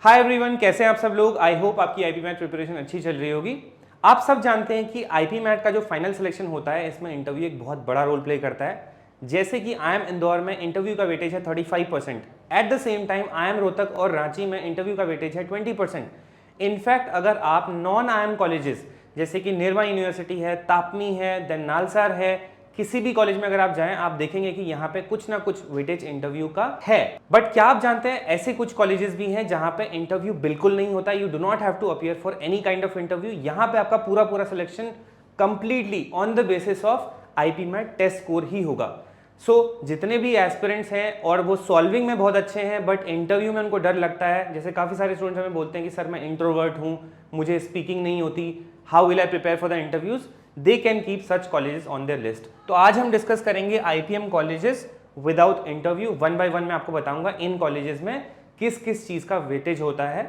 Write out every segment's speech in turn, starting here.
Hi everyone, कैसे हैं आप सब लोग। आई होप आपकी आईपी मैट प्रिपरेशन अच्छी चल रही होगी। आप सब जानते हैं कि आईपी मैट का जो फाइनल सिलेक्शन होता है इसमें इंटरव्यू एक बहुत बड़ा रोल प्ले करता है। जैसे कि आई एम इंदौर में इंटरव्यू का वेटेज है 35%। At the same time I am Rohtak और रांची में इंटरव्यू का वेटेज है 20%। इनफैक्ट अगर आप नॉन आई एम कॉलेजेस जैसे कि निर्मा यूनिवर्सिटी है, तापनी है, देन नालसार है, किसी भी कॉलेज में अगर आप जाएं आप देखेंगे कि यहाँ पे कुछ ना कुछ वेटेज इंटरव्यू का है। बट क्या आप जानते हैं ऐसे कुछ कॉलेजेस भी हैं जहां पे इंटरव्यू बिल्कुल नहीं होता। You do not have to appear for any kind of interview. यहाँ पे आपका पूरा पूरा selection completely on the basis of IP mat test score ही होगा। जितने भी एस्पिरेंट्स हैं और वो सॉल्विंग में बहुत अच्छे हैं बट इंटरव्यू में उनको डर लगता है, जैसे काफ़ी सारे स्टूडेंट्स हमें बोलते हैं कि सर मैं इंट्रोवर्ट हूँ, मुझे स्पीकिंग नहीं होती, how will I prepare for the interviews, they can keep such colleges on their list. तो आज हम डिस्कस करेंगे IPM colleges without interview. One by one मैं आपको बताऊंगा इन कॉलेजेस में किस किस चीज़ का वेटेज होता है।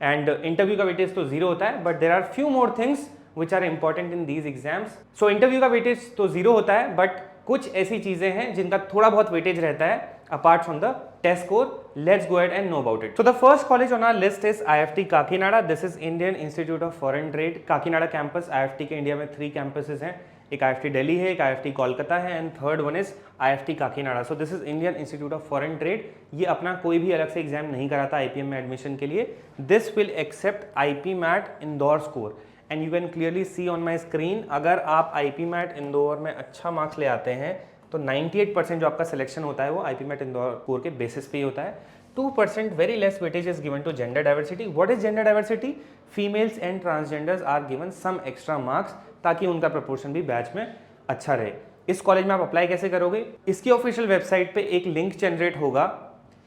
एंड इंटरव्यू का वेटेज तो जीरो होता है but there are few more things which are important in these exams. So interview का वेटेज तो जीरो होता है बट कुछ ऐसी चीजें हैं जिनका थोड़ा बहुत वेटेज रहता है apart from the test score. Let's go ahead and know about it. So the first college on our list is IFT Kakinada. This is Indian Institute of Foreign Trade. Kakinada campus. IFT के India में 3 campuses हैं, एक IFT Delhi है, एक IFT Kolkata है and third one is IFT Kakinada. So this is Indian Institute of Foreign Trade. ये अपना कोई भी अलग से एग्जाम नहीं कराता IPM में एडमिशन के लिए। This will accept IP MAT Indore score and you can clearly see on my screen. अगर आप IP MAT इंदौर में अच्छा मार्क्स ले आते हैं तो 98% जो आपका सिलेक्शन होता है वो IP MAT इंदौर स्कोर के बेसिस पे ही होता है। 2% very less weightage is given to gender diversity. What is gender diversity? Females and transgenders are given some extra marks ताकि उनका प्रपोर्शन भी बैच में अच्छा रहे। इस कॉलेज में आप अप्लाई कैसे करोगे? इसकी ऑफिशियल वेबसाइट पे एक लिंक जनरेट होगा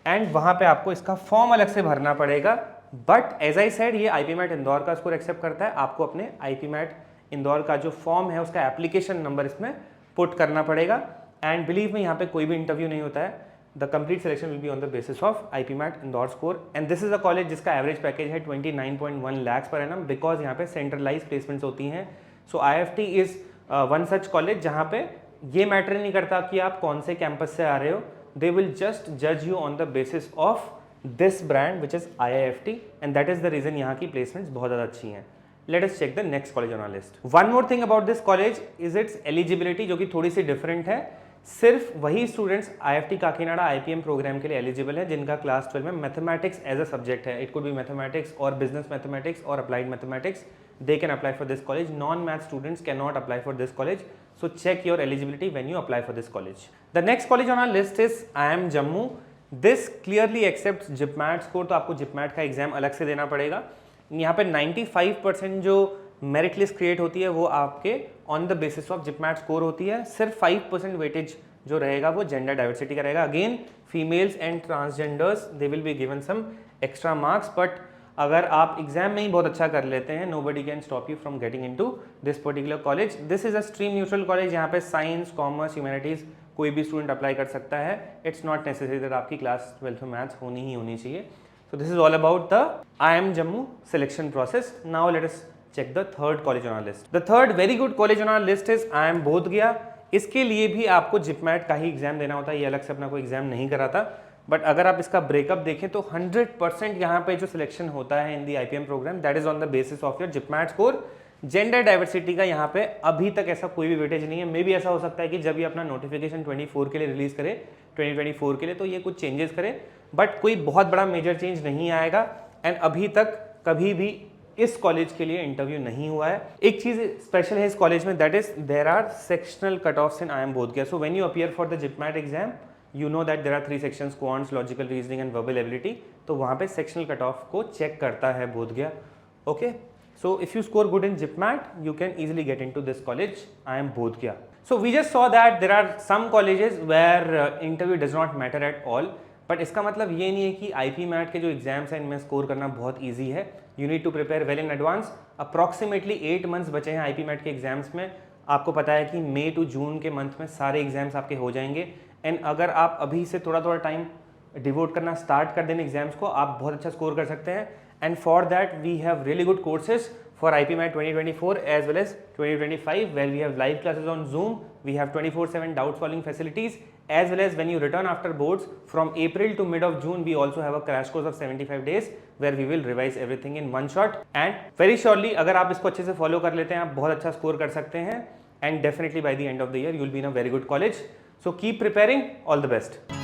एंड वहां पे आपको इसका फॉर्म अलग से भरना पड़ेगा। बट एज आई सेड ये आईपी मैट इंदौर का स्कोर एक्सेप्ट करता है। आपको अपने आईपी मैट इंदौर का जो फॉर्म है उसका एप्लीकेशन नंबर इसमें पुट करना पड़ेगा एंड बिलीव में यहाँ पे कोई भी इंटरव्यू नहीं होता है। The complete selection will be on the basis of IP MAT Indore score and this is a college जिसका एवरेज पैकेज है 29.1 lakhs पर एनम बिकॉज यहाँ पे सेंट्रलाइज प्लेसमेंट्स होती हैं। सो IFT is one such college जहाँ पे ये मैटर नहीं करता कि आप कौन से कैंपस से आ रहे हो। दे विल जस्ट जज you on the basis of this brand which is IIFT and that is the reason यहाँ की प्लेसमेंट्स बहुत ज़्यादा अच्छी हैं। Let us check the next college on our list. One more thing about this college is its eligibility जो कि थोड़ी सी different है। सिर्फ वही students IFT Kakinada IPM programme के लिए एलिजिबल है जिनका क्लास 12 में मैथमेटिक्स एज अ सब्जेक्ट है। इट कुड बी मैथमेटिक्स और बिजनेस मैथमेटिक्स और applied mathematics. They can apply for this college. Non math students can not apply for this college. So check your eligibility when you apply for this college. The next college on our list is IIM Jammu. This clearly accept जिपमैट score, तो आपको जिपमैट का exam अलग से देना पड़ेगा। यहाँ पे 95% जो मेरिट लिस्ट क्रिएट होती है वो आपके on the basis of JIPMAT score होती है। सिर्फ 5% वेटेज जो रहेगा वो जेंडर डाइवर्सिटी का रहेगा। Again females and transgenders they will be given some extra marks but अगर आप एग्जाम में ही बहुत अच्छा कर लेते हैं nobody can stop you from getting into this particular college. This is a stream neutral college. यहाँ पे साइंस, कॉमर्स, ह्यूमैनिटीज कोई भी स्टूडेंट अप्लाई कर सकता है। इट्स नॉट नेसेसरी दैट आपकी क्लास 12 में मैथ्स होनी ही होनी चाहिए। So this is all about the IIM Jammu selection process. Now let us check the third college on our list. The third very good college on our list is IIM Bodh Gaya. इसके लिए भी आपको जिपमैट का ही exam देना होता है, ये अलग से अपना कोई एग्जाम नहीं कराता। बट अगर आप इसका ब्रेकअप देखें तो 100% यहाँ पे जो सिलेक्शन होता है in the IPM programme that is on the basis of your JIPMAT score. Gender diversity का यहाँ पे अभी तक ऐसा कोई भी वेटेज नहीं है। मे भी ऐसा हो सकता है कि जब ये अपना नोटिफिकेशन 24 के लिए रिलीज करे 2024 के लिए तो ये कुछ चेंजेस करे बट कोई बहुत बड़ा मेजर चेंज नहीं आएगा एंड अभी तक कभी भी इस कॉलेज के लिए इंटरव्यू नहीं हुआ है। एक चीज स्पेशल है इस कॉलेज में that is there are sectional cut offs in IIM Bodh Gaya. So when you appear for the JIPMAT exam you know that there are 3 sections quants, logical reasoning and verbal ability. तो वहाँ पे sectional cut off को check करता है Bodh Gaya. Okay, so if you score good in JIPMAT, you can easily get into this college, IIM Bodh Gaya. So we just saw that there are some colleges where interview does not matter at all. But इसका मतलब ये नहीं है कि IP mat के जो exams हैं इनमें स्कोर करना बहुत ईजी है। You need to prepare well in advance. Approximately 8 months बचे हैं IP मैट के एग्जाम्स में। आपको पता है कि मई टू जून के मंथ में सारे एग्जाम्स आपके हो जाएंगे एंड अगर आप अभी से थोड़ा थोड़ा टाइम डिवोट करना स्टार्ट कर दें एग्जाम्स को, आप बहुत अच्छा स्कोर कर सकते हैं। And for that we have really good courses for IPMAT 2024 as well as 2025, where we have live classes on Zoom, we have 24/7 doubt solving facilities, as well as when you return after boards from April to mid of June, we also have a crash course of 75 days where we will revise everything in one shot. And very surely अगर आप इसको अच्छे से follow कर लेते हैं, आप बहुत अच्छा score कर सकते हैं, and definitely by the end of the year you will be in a very good college. So keep preparing. All the best.